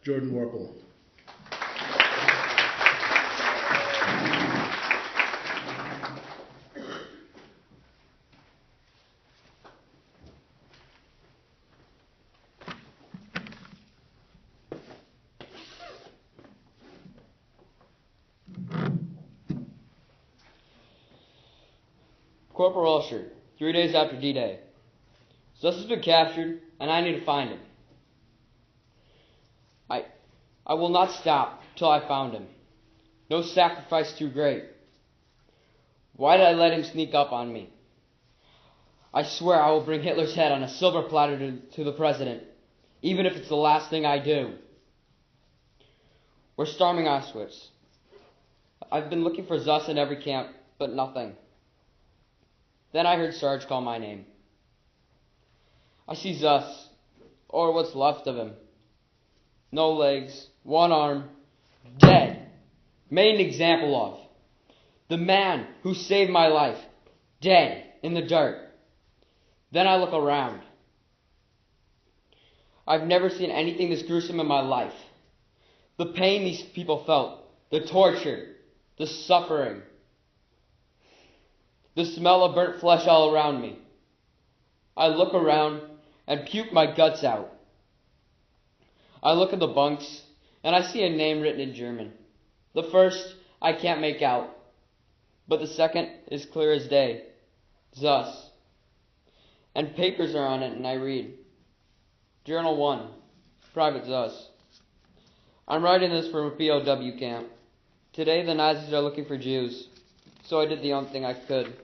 Worple. Corporal Usher, 3 days after D-Day. Zus has been captured, and I need to find him. I will not stop till I found him. No sacrifice too great. Why did I let him sneak up on me? I swear I will bring Hitler's head on a silver platter to the president, even if it's the last thing I do. We're storming Auschwitz. I've been looking for Zus in every camp, but nothing. Then I heard Sarge call my name. I see Zus, or what's left of him. No legs, one arm, dead. Made an example of. The man who saved my life, dead in the dirt. Then I look around. I've never seen anything this gruesome in my life. The pain these people felt, the torture, the suffering, the smell of burnt flesh all around me. I look around and puke my guts out. I look at the bunks and I see a name written in German. The first I can't make out, but the second is clear as day. Zus. And papers are on it, and I read. Journal 1, Private Zus. I'm writing this from a POW camp. Today the Nazis are looking for Jews, so I did the only thing I could.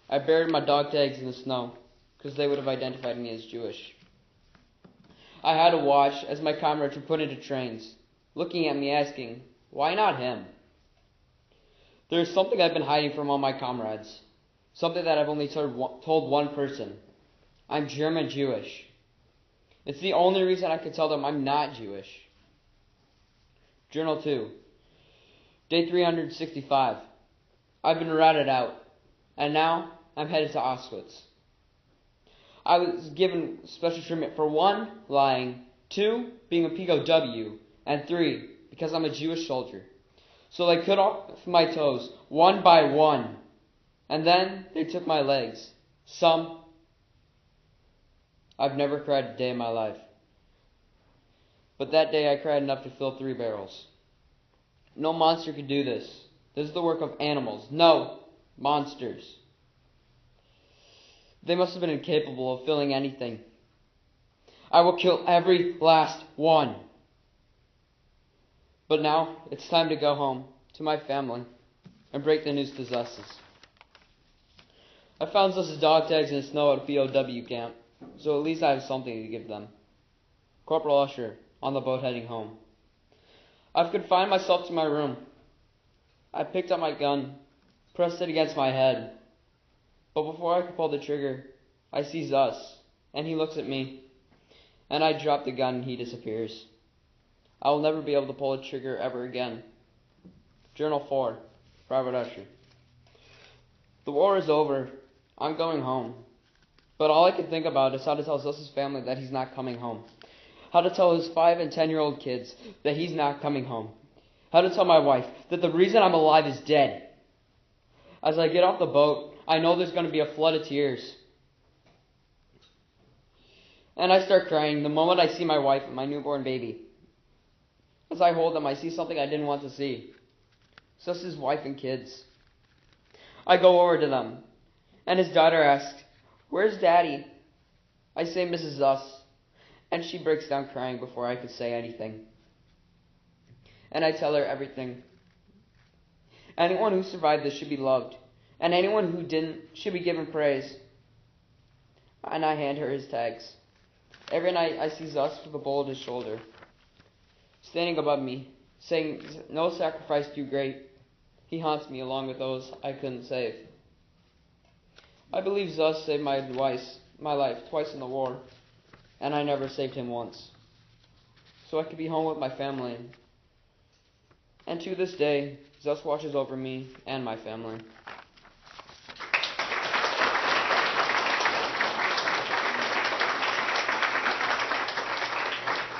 I buried my dog tags in the snow, because they would have identified me as Jewish. I had to watch as my comrades were put into trains, looking at me asking, why not him? There is something I've been hiding from all my comrades, something that I've only told one person. I'm German Jewish. It's the only reason I could tell them I'm not Jewish. Journal 2, Day 365. I've been ratted out, and now I'm headed to Auschwitz. I was given special treatment for 1, lying, 2, being a POW, and 3, because I'm a Jewish soldier. So they cut off my toes, one by one, and then they took my legs. Some. I've never cried a day in my life. But that day I cried enough to fill 3 barrels. No monster could do this. This is the work of animals. No, monsters. They must have been incapable of filling anything. I will kill every last one. But now it's time to go home to my family and break the news to Zus's. I found Zus's dog tags in the snow at a POW camp, so at least I have something to give them. Corporal Usher, on the boat heading home. I've confined myself to my room. I picked up my gun, pressed it against my head. But before I could pull the trigger, I see Zus, and he looks at me, and I drop the gun and he disappears. I will never be able to pull a trigger ever again. Journal 4, Private Usher. The war is over. I'm going home. But all I can think about is how to tell Zus's family that he's not coming home. How to tell his 5 and 10-year-old kids that he's not coming home. How to tell my wife that the reason I'm alive is dead. As I get off the boat, I know there's going to be a flood of tears. And I start crying the moment I see my wife and my newborn baby. As I hold them, I see something I didn't want to see. Sus's wife and kids. I go over to them, and his daughter asks, "Where's Daddy?" I say, "Mrs. Zus," and she breaks down crying before I could say anything. And I tell her everything. Anyone who survived this should be loved, and anyone who didn't should be given praise. And I hand her his tags. Every night I see Zus with a bowl at his shoulder, standing above me, saying, "No sacrifice too great." He haunts me along with those I couldn't save. I believe Zus saved my life twice in the war, and I never saved him once. So I could be home with my family. And to this day, Zus watches over me and my family.